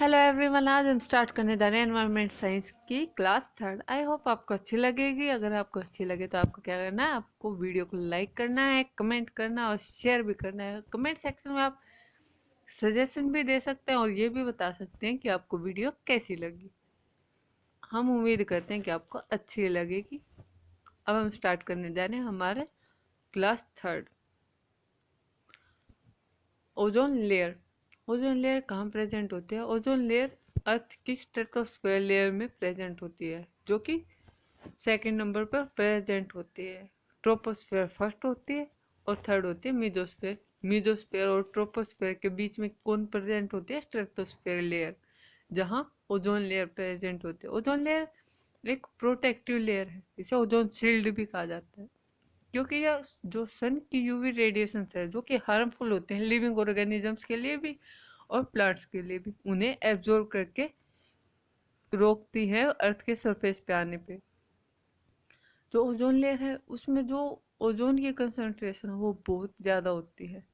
Hello everyone, आज हम start करने जा रहे हैं एनवायरनमेंट साइंस की क्लास थर्ड। आई होप आपको अच्छी लगेगी। अगर आपको अच्छी लगे तो आपको क्या करना है, आपको वीडियो को लाइक करना है, कमेंट करना और शेयर भी करना है। कमेंट सेक्शन में आप सजेशन भी दे सकते हैं और ये भी बता सकते हैं कि आपको वीडियो कैसी लगी। हम उम्मीद करते हैं कि आपको अच्छी लगेगी। अब हम स्टार्ट करने जा रहे हैं हमारे class third. Ozone layer. Ozone layer कहाँ प्रेजेंट होती है? ओजोन लेयर अर्थ की स्ट्रेटोस्फेयर लेयर में प्रेजेंट होती है, जो कि सेकंड नंबर पर प्रेजेंट होती है। ट्रोपोस्फेयर फर्स्ट होती है और थर्ड होती है मीजोस्फेयर। मीजोस्फेयर और ट्रोपोस्फेयर के बीच में कौन प्रेजेंट होती है? स्ट्रेटोस्फेयर लेयर, जहाँ ओजोन लेयर प्रेजेंट होती है। ओजोन लेयर एक प्रोटेक्टिव लेयर है, इसे ओजोन शील्ड भी कहा जाता है, क्योंकि यह जो सन की यूवी रेडिएशन है जो कि हार्मफुल होते हैं लिविंग ऑर्गेनिजम्स के लिए भी और प्लांट्स के लिए भी, उन्हें एब्जॉर्ब करके रोकती है अर्थ के सरफेस पे आने पे। जो ओजोन लेयर है उसमें जो ओजोन की कंसंट्रेशन है वो बहुत ज़्यादा होती है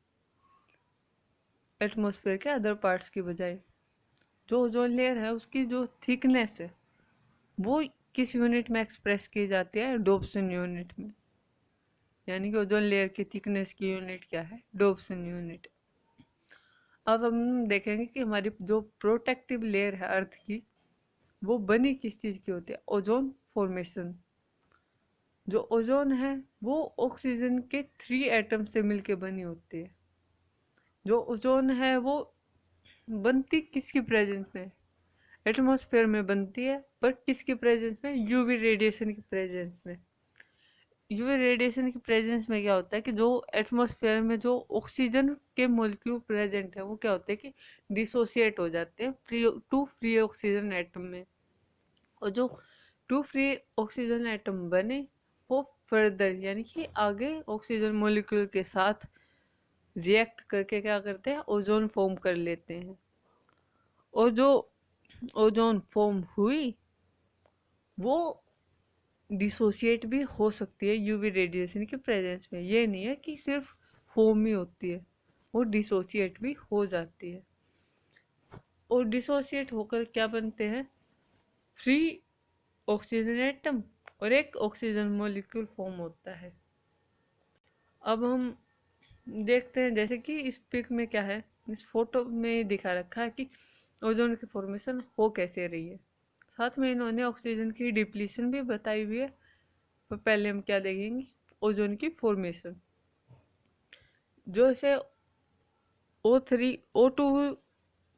एटमॉस्फेयर के अदर पार्ट्स की बजाय। जो ओजोन लेयर है उसकी जो थिकनेस है वो किस यूनिट में एक्सप्रेस की जाती है? डोप्सन यूनिट में। यानी कि ओजोन लेयर की थिकनेस की यूनिट क्या है? डोप्सन यूनिट। अब हम देखेंगे कि हमारी जो प्रोटेक्टिव लेयर है अर्थ की, वो बनी किस चीज़ की होती है? Ozone formation. जो ओजोन है वो ऑक्सीजन के 3 एटम से मिलके बनी होती है। जो ओजोन है वो बनती किसकी प्रेजेंस में? एटमॉस्फेयर में बनती है, पर किसकी प्रेजेंस में? यूवी रेडिएशन की प्रेजेंस में। यूवी रेडिएशन की प्रेजेंस में क्या होता है कि जो एटमॉस्फेयर में जो ऑक्सीजन के मॉलिक्यूल प्रेजेंट है वो क्या होते हैं कि डिसोसिएट हो जाते हैं टू फ्री ऑक्सीजन एटम में। और जो टू फ्री ऑक्सीजन एटम बने वो फर्दर यानी कि आगे ऑक्सीजन मॉलिक्यूल के साथ रिएक्ट करके क्या करते हैं? ओजोन फॉर्म कर लेते हैं। और जो ओजोन फॉर्म हुई वो डिसोसिएट भी हो सकती है यूवी रेडिएशन के प्रेजेंस में। ये नहीं है कि सिर्फ फॉर्म ही होती है, वो डिसोसिएट भी हो जाती है। और डिसोसिएट होकर क्या बनते हैं? फ्री ऑक्सीजन एटम और एक ऑक्सीजन मॉलिक्यूल फॉर्म होता है। अब हम देखते हैं जैसे कि इस पिक में क्या है, इस फोटो में दिखा रखा है कि ओजोन की फॉर्मेशन हो कैसे रही है। साथ में इन्होंने ऑक्सीजन की डिप्लीशन भी बताई हुई है। तो पहले हम क्या देखेंगे? ओजोन की फॉर्मेशन। जो इसे O3 O2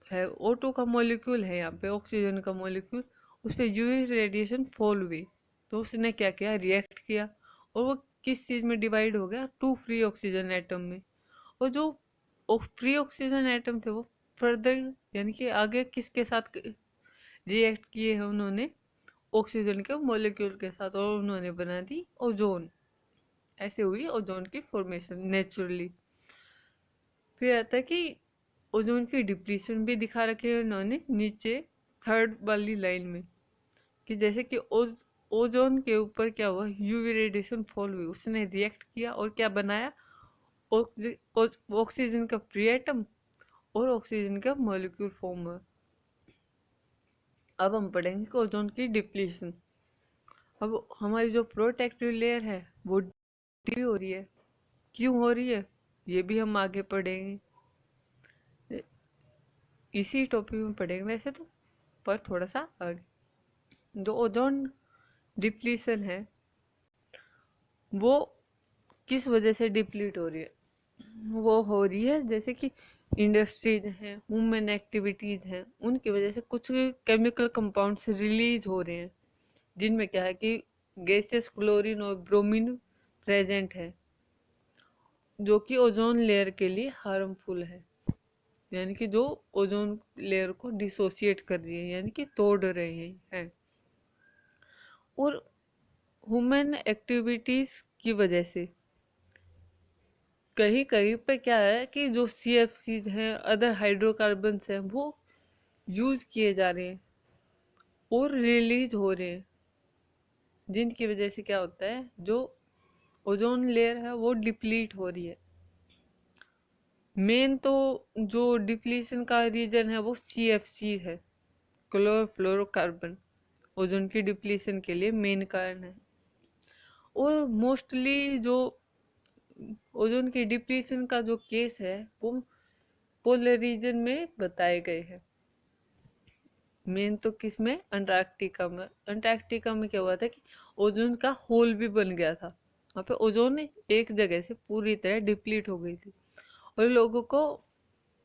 है, O2 का मॉलिक्यूल है यहाँ पे, ऑक्सीजन का मॉलिक्यूल, उस पर यूवी रेडिएशन फॉल हुई तो उसने क्या किया? रिएक्ट किया और वो किस चीज में डिवाइड हो गया? टू फ्री ऑक्सीजन एटम में। और जो फ्री ऑक्सीजन एटम थे वो फर्दर यानी कि आगे किसके साथ रिएक्ट किए हैं? उन्होंने ऑक्सीजन के मॉलिक्यूल के साथ, और उन्होंने बना दी ओजोन। ऐसे हुई ओजोन की फॉर्मेशन नेचुरली। फिर आता है कि ओजोन की डिप्लीशन भी दिखा रखे हैं उन्होंने नीचे थर्ड वाली लाइन में, कि जैसे कि ओजोन के ऊपर क्या हुआ? यूवी रेडिएशन फॉल हुई, उसने रिएक्ट किया और क्या बनाया? ऑक्सीजन का फ्री एटम और ऑक्सीजन का मॉलिक्यूल फॉर्म हुआ। अब हम पढ़ेंगे कि ओजोन की डिप्लीशन। अब हमारी जो प्रोटेक्टिव लेयर है वो डिप्ली हो रही है। क्यों हो रही है ये भी हम आगे पढ़ेंगे, इसी टॉपिक में पढ़ेंगे वैसे तो, पर थोड़ा सा आगे। जो ओजोन डिप्लीशन है वो किस वजह से डिप्लीट हो रही है? वो हो रही है जैसे कि इंडस्ट्रीज हैं, ह्यूमन एक्टिविटीज हैं, उनकी वजह से कुछ केमिकल कंपाउंड्स रिलीज हो रहे हैं, जिनमें क्या है कि गैसेस क्लोरीन और ब्रोमीन प्रेजेंट है, जो कि ओजोन लेयर के लिए हार्मफुल है। यानी कि जो ओजोन लेयर को डिसोसिएट कर रही है, यानी कि तोड़ रहे हैं। और ह्यूमन एक्टिविटीज की वजह से कहीं कहीं पे क्या है कि जो CFCs हैं, अदर हाइड्रोकार्बन्स हैं, वो यूज किए जा रहे हैं और रिलीज हो रहे हैं, जिनकी वजह से क्या होता है? जो ओजोन लेयर है वो डिप्लीट हो रही है। मेन तो जो डिप्लीशन का रीजन है वो CFC है, क्लोरोफ्लोरोकार्बन, ओजोन की डिप्लीशन के लिए मेन कारण है। और मोस्टली जो ओजोन की डिप्लीशन का जो केस है वो पोलर रीजन में बताए गए हैं। मेन तो किस में, अंटार्कटिका में। अंटार्कटिका में क्या हुआ था कि ओजोन का होल भी बन गया था, वहाँ पे ओजोन एक जगह से पूरी तरह डिप्लीट हो गई थी। और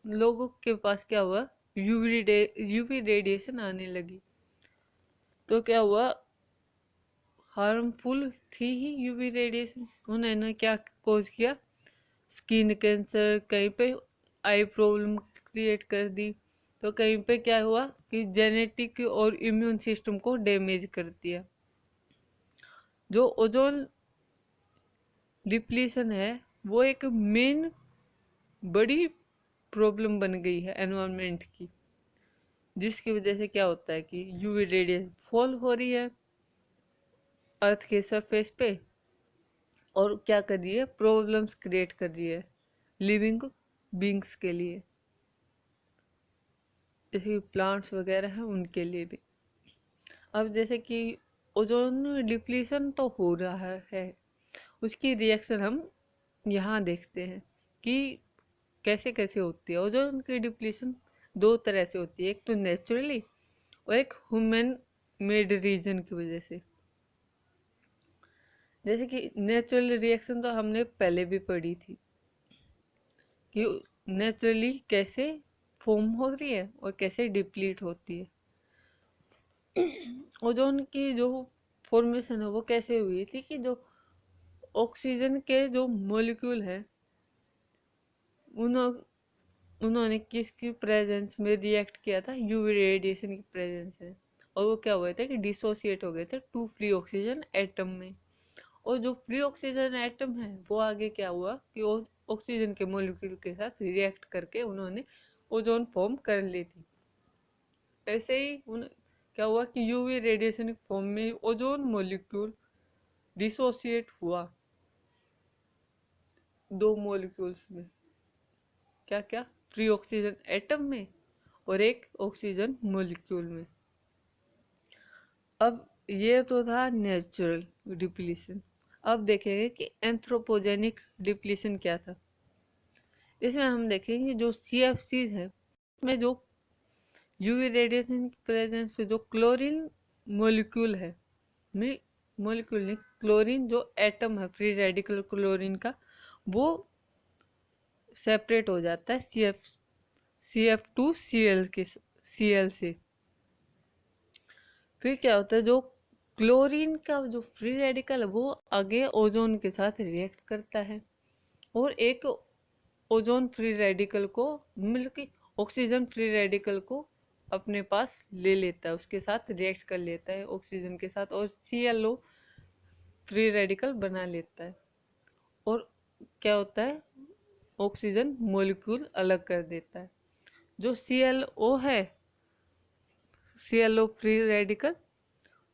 लोगों के पास क्या हुआ, यूवी रेडिएशन आने लगी। तो क्या हुआ, हार्मफुल थी ही यूवी रेडिएशन। उन्होंने क्या कोज किया, स्किन कैंसर, कहीं पे आई प्रॉब्लम क्रिएट कर दी। तो कहीं पे क्या हुआ कि जेनेटिक और इम्यून सिस्टम को डैमेज कर दिया। जो ओजोन डिप्लीशन है वो एक मेन बड़ी प्रॉब्लम बन गई है एनवायरनमेंट की, जिसकी वजह से क्या होता है कि यूवी रेडिएशन फॉल हो रही है अर्थ के सरफेस पे, और क्या कर रही है, प्रॉब्लम्स क्रिएट कर रही है लिविंग बींग्स के लिए, जैसे प्लांट्स वगैरह हैं उनके लिए भी। अब जैसे कि ओजोन डिप्लीशन तो हो रहा है, उसकी रिएक्शन हम यहाँ देखते हैं कि कैसे कैसे होती है। ओजोन की डिप्लीशन दो तरह से होती है, एक तो नेचुरली और एक ह्यूमन मेड रीजन की वजह से। जैसे कि नेचुरल रिएक्शन तो हमने पहले भी पढ़ी थी कि नेचुरली कैसे फॉर्म हो रही है और कैसे डिप्लीट होती है। ओजोन की जो फॉर्मेशन है वो कैसे हुई थी कि जो ऑक्सीजन के जो मॉलिक्यूल है उन्होंने किसकी प्रेजेंस में रिएक्ट किया था, यूवी रेडिएशन की प्रेजेंस में, और वो क्या हुए थे कि डिसोसिएट हो गए थे टू फ्री ऑक्सीजन एटम में। और जो फ्री ऑक्सीजन एटम है वो आगे क्या हुआ कि ऑक्सीजन के मॉलिक्यूल के साथ रिएक्ट करके उन्होंने ओजोन फॉर्म कर ली थी। ऐसे ही क्या हुआ कि यूवी रेडिएशन फॉर्म में ओजोन मॉलिक्यूल डिसोसिएट हुआ दो मॉलिक्यूल्स में, क्या क्या, फ्री ऑक्सीजन एटम में और एक ऑक्सीजन मॉलिक्यूल में। अब ये तो था नेचुरल डिप्लीशन। अब देखेंगे कि एंथ्रोपोजेनिक डिप्लीशन क्या था। इसमें हम देखेंगे जो CFCs है उसमें जो यूवी रेडिएशन की प्रेजेंस पे जो क्लोरीन मॉलिक्यूल है, में मॉलिक्यूल नहीं, क्लोरीन जो एटम है फ्री रेडिकल क्लोरीन का, वो सेपरेट हो जाता है CF2Cl के Cl से। फिर क्या होता है, जो क्लोरीन का जो फ्री रेडिकल है वो आगे ओजोन के साथ रिएक्ट करता है और एक ओजोन फ्री रेडिकल को, मतलब कि ऑक्सीजन फ्री रेडिकल को अपने पास ले लेता है, उसके साथ रिएक्ट कर लेता है ऑक्सीजन के साथ, और ClO फ्री रेडिकल बना लेता है। और क्या होता है, ऑक्सीजन मॉलिक्यूल अलग कर देता है। जो ClO है, ClO फ्री रेडिकल,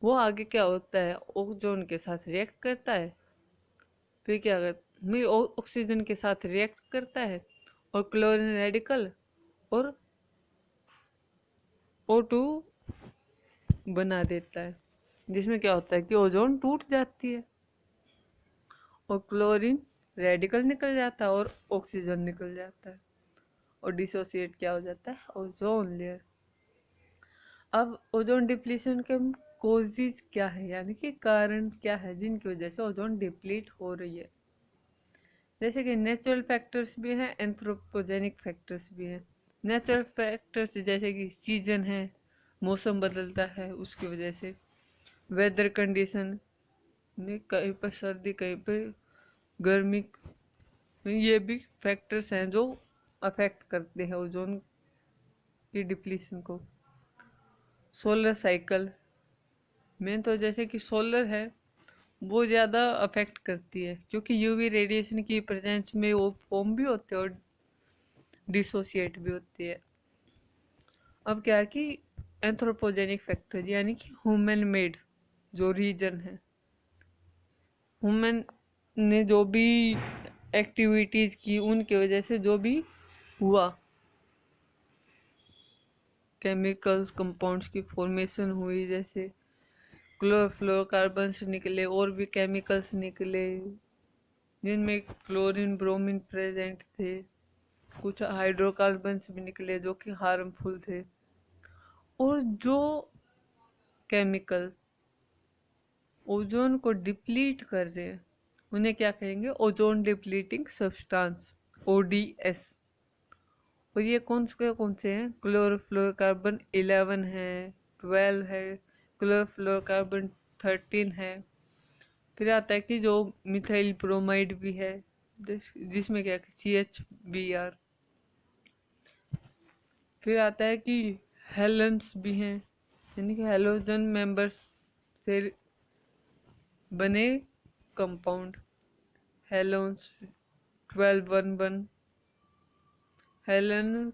वो आगे क्या होता है, ओजोन के साथ रिएक्ट करता है। फिर क्या करता है, ऑक्सीजन के साथ रिएक्ट करता है और क्लोरीन रेडिकल और O2 बना देता है, जिसमें क्या होता है कि ओजोन टूट जाती है और क्लोरीन रेडिकल निकल जाता है और ऑक्सीजन निकल जाता है और डिसोसिएट क्या हो जाता है, ओजोन लेयर। अब ओजोन डिप्लीशन के कोजेज क्या है, यानी कि कारण क्या है जिनकी वजह से ओजोन डिप्लीट हो रही है। जैसे कि नेचुरल फैक्टर्स भी हैं, एंथ्रोपोजेनिक फैक्टर्स भी हैं। नेचुरल फैक्टर्स जैसे कि सीजन है, मौसम बदलता है उसकी वजह से, वेदर कंडीशन में कहीं पर सर्दी कहीं पर गर्मी, ये भी फैक्टर्स हैं जो अफेक्ट करते हैं ओजोन की डिप्लीशन को। सोलर साइकिल में तो जैसे कि सोलर है वो ज़्यादा अफेक्ट करती है, क्योंकि यूवी रेडिएशन की प्रेजेंस में वो फॉर्म भी होते हैं और डिसोसिएट भी होती है। अब क्या है कि एंथ्रोपोजेनिक फैक्टर यानी कि ह्यूमन मेड जो रीजन है, ह्यूमन ने जो भी एक्टिविटीज की उनकी वजह से जो भी हुआ, केमिकल्स कंपाउंड्स की फॉर्मेशन हुई, जैसे क्लोरोफ्लोरोकार्बन्स निकले और भी केमिकल्स निकले जिनमें फ्लोरीन ब्रोमीन प्रेजेंट थे। कुछ हाइड्रोकार्बन्स भी निकले जो कि हार्मफुल थे। और जो केमिकल ओजोन को डिप्लीट कर रहे हैं उन्हें क्या कहेंगे? Ozone depleting substance, ODS. और ये कौन से हैं? क्लोरोफ्लोरोकार्बन 11 है, 12 है, क्लोरोफ्लोरोकार्बन 13 है। फिर आता है कि जो मिथाइल ब्रोमाइड भी है, जिसमें क्या CH Br। फिर आता है कि हेलेंस भी हैं, यानी कि हेलोजन मेंबर्स से बने कंपाउंड। Halons 1211, Helen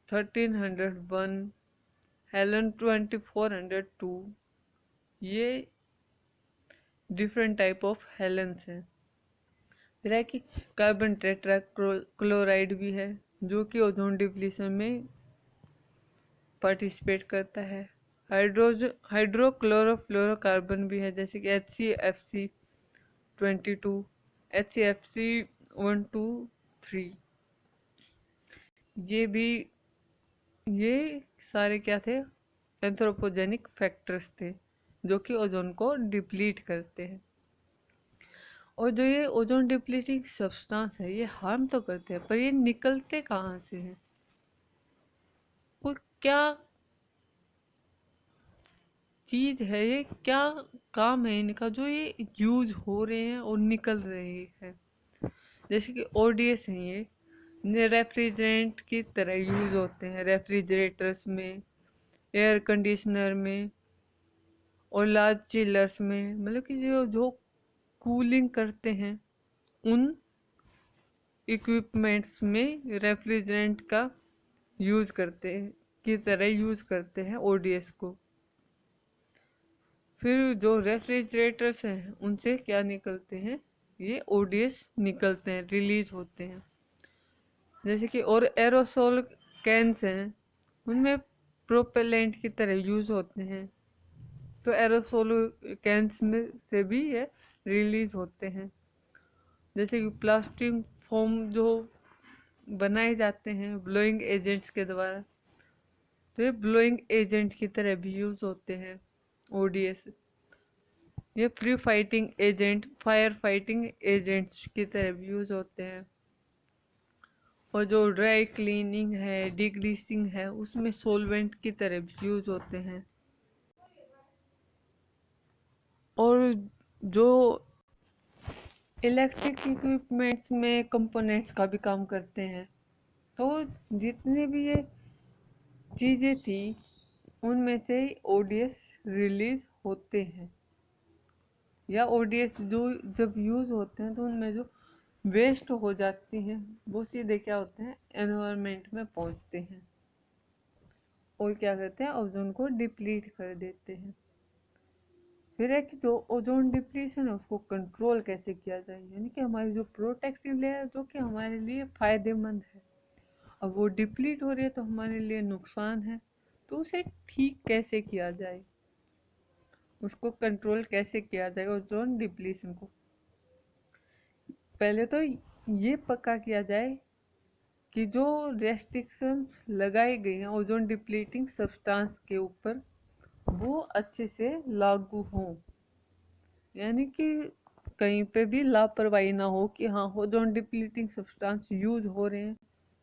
1301, Helen 2402। ये डिफरेंट टाइप ऑफ हेलेंस हैं। फिर है कि कार्बन टेट्रा क्लोराइड भी है जो कि ओजोन डिप्लीशन में पार्टिसिपेट करता है। हाइड्रोक्लोरोफ्लोरोकार्बन भी है, जैसे कि HCFC22, HCFC123। ये सारे क्या थे? एंथ्रोपोजेनिक फैक्टर्स थे जो कि ओजोन को डिप्लीट करते हैं। और जो ये ओजोन डिप्लीटिंग सब्सटेंस है ये हार्म तो करते हैं, पर ये निकलते कहाँ से हैं? और क्या चीज है ये, क्या काम है इनका जो ये यूज हो रहे हैं और निकल रहे हैं? जैसे कि ओडीएस हैं, ये रेफ्रिजरेंट की तरह यूज होते हैं रेफ्रिजरेटर्स में, एयर कंडीशनर में और लार्ज चिलर्स में। मतलब कि जो जो कूलिंग करते हैं उन इक्विपमेंट्स में रेफ्रिजरेंट का यूज करते हैं, की तरह यूज करते हैं ओडीएस को। फिर जो रेफ्रिजरेटर्स हैं उनसे क्या निकलते हैं? ये ओडीएस निकलते हैं, रिलीज होते हैं। जैसे कि और एरोसोल कैंस हैं, उनमें प्रोपेलेंट की तरह यूज होते हैं, तो एरोसोल कैंस में से भी ये रिलीज होते हैं। जैसे कि प्लास्टिक फोम जो बनाए जाते हैं ब्लोइंग एजेंट्स के द्वारा, तो ये ब्लोइंग एजेंट की तरह भी यूज होते हैं ओडीएस। ये pre fighting agent, fire fighting agents की तरह भी यूज होते हैं। और जो ड्राई क्लीनिंग है, डिग्रीसिंग है, उसमें सोलवेंट की तरह भी यूज होते हैं। और जो इलेक्ट्रिक इक्विपमेंट्स में कंपोनेंट्स का भी काम करते हैं। तो जितने भी ये चीजें थी उनमें से ओडीएस रिलीज होते हैं, या ओडीएस जो जब यूज होते हैं तो उनमें जो वेस्ट हो जाती हैं वो सीधे क्या होते हैं? एनवायरनमेंट में पहुंचते हैं और क्या करते हैं? ओजोन को डिप्लीट कर देते हैं। फिर है कि जो ओजोन डिप्लीशन है उसको कंट्रोल कैसे किया जाए, यानी कि हमारी जो प्रोटेक्टिव लेयर जो कि हमारे लिए फायदेमंद है, अब वो डिप्लीट हो रही है तो हमारे लिए नुकसान है। तो उसे ठीक कैसे किया जाए, उसको कंट्रोल कैसे किया जाए ओजोन डिप्लीशन को? पहले तो ये पक्का किया जाए कि जो रेस्ट्रिक्शंस लगाई गई हैं ओजोन डिप्लीटिंग सब्सटेंस के ऊपर वो अच्छे से लागू हों, यानी कि कहीं पे भी लापरवाही ना हो कि हाँ ओजोन डिप्लीटिंग सब्सटेंस यूज हो रहे हैं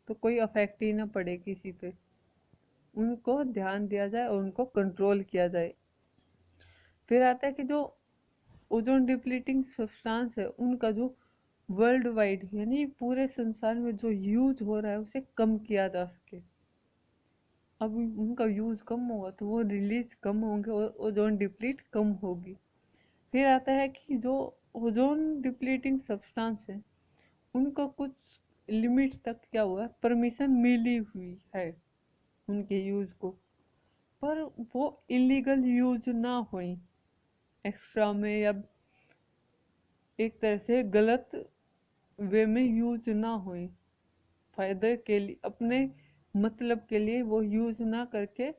तो कोई अफेक्ट ही ना पड़े किसी पे। उनको ध्यान दिया जाए और उनको कंट्रोल किया जाए। फिर आता है कि जो ओजोन डिप्लीटिंग सब्सटेंस है उनका जो वर्ल्ड वाइड यानी पूरे संसार में जो यूज हो रहा है उसे कम किया जा सके। अब उनका यूज कम होगा तो वो रिलीज कम होंगे और ओजोन डिप्लीट कम होगी। फिर आता है कि जो ओजोन डिप्लीटिंग सब्सटेंस है उनको कुछ लिमिट तक क्या हुआ परमिशन मिली हुई है उनके यूज को, पर वो इलीगल यूज ना हो एक्स्ट्रा में या एक तरह से गलत वे में यूज ना हो। फायदे के लिए, अपने मतलब के लिए वो यूज ना करके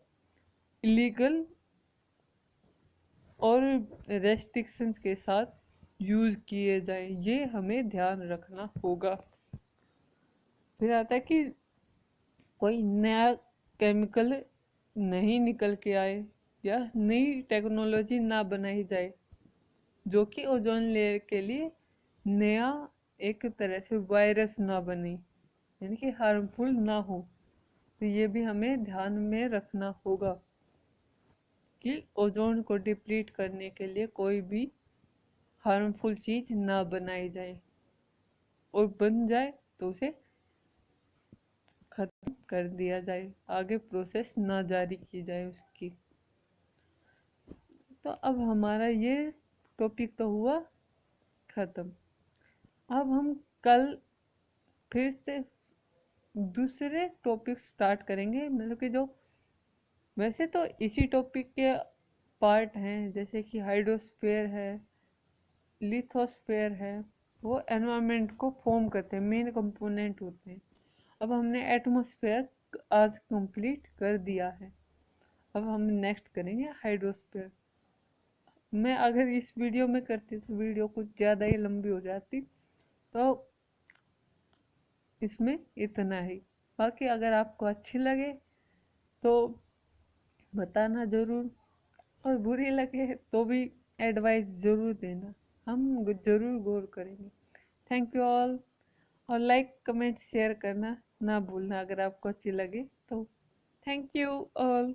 इलीगल और रेस्ट्रिक्शंस के साथ यूज किए जाए, ये हमें ध्यान रखना होगा। फिर आता है कि कोई नया केमिकल नहीं निकल के आए या नई टेक्नोलॉजी ना बनाई जाए जो कि ओजोन लेयर के लिए नया एक तरह से वायरस ना बने, यानी कि हार्मफुल ना हो। तो ये भी हमें ध्यान में रखना होगा कि ओजोन को डिप्लीट करने के लिए कोई भी हार्मफुल चीज ना बनाई जाए, और बन जाए तो उसे खत्म कर दिया जाए, आगे प्रोसेस ना जारी की जाए उसकी। तो अब हमारा ये टॉपिक तो हुआ खत्म। अब हम कल फिर से दूसरे टॉपिक स्टार्ट करेंगे, मतलब कि जो वैसे तो इसी टॉपिक के पार्ट हैं, जैसे कि हाइड्रोस्फीयर है, लिथोस्फीयर है, वो एनवायरनमेंट को फॉर्म करते हैं, मेन कंपोनेंट होते हैं। अब हमने एटमॉस्फेयर आज कंप्लीट कर दिया है, अब हम नेक्स्ट करेंगे हाइड्रोस्फीयर। मैं अगर इस वीडियो में करती तो वीडियो कुछ ज़्यादा ही लंबी हो जाती, तो इसमें इतना ही। बाकी अगर आपको अच्छी लगे तो बताना ज़रूर, और बुरी लगे तो भी एडवाइस ज़रूर देना, हम ज़रूर गौर करेंगे। थैंक यू ऑल, और लाइक कमेंट शेयर करना ना भूलना अगर आपको अच्छी लगे तो। Thank you all.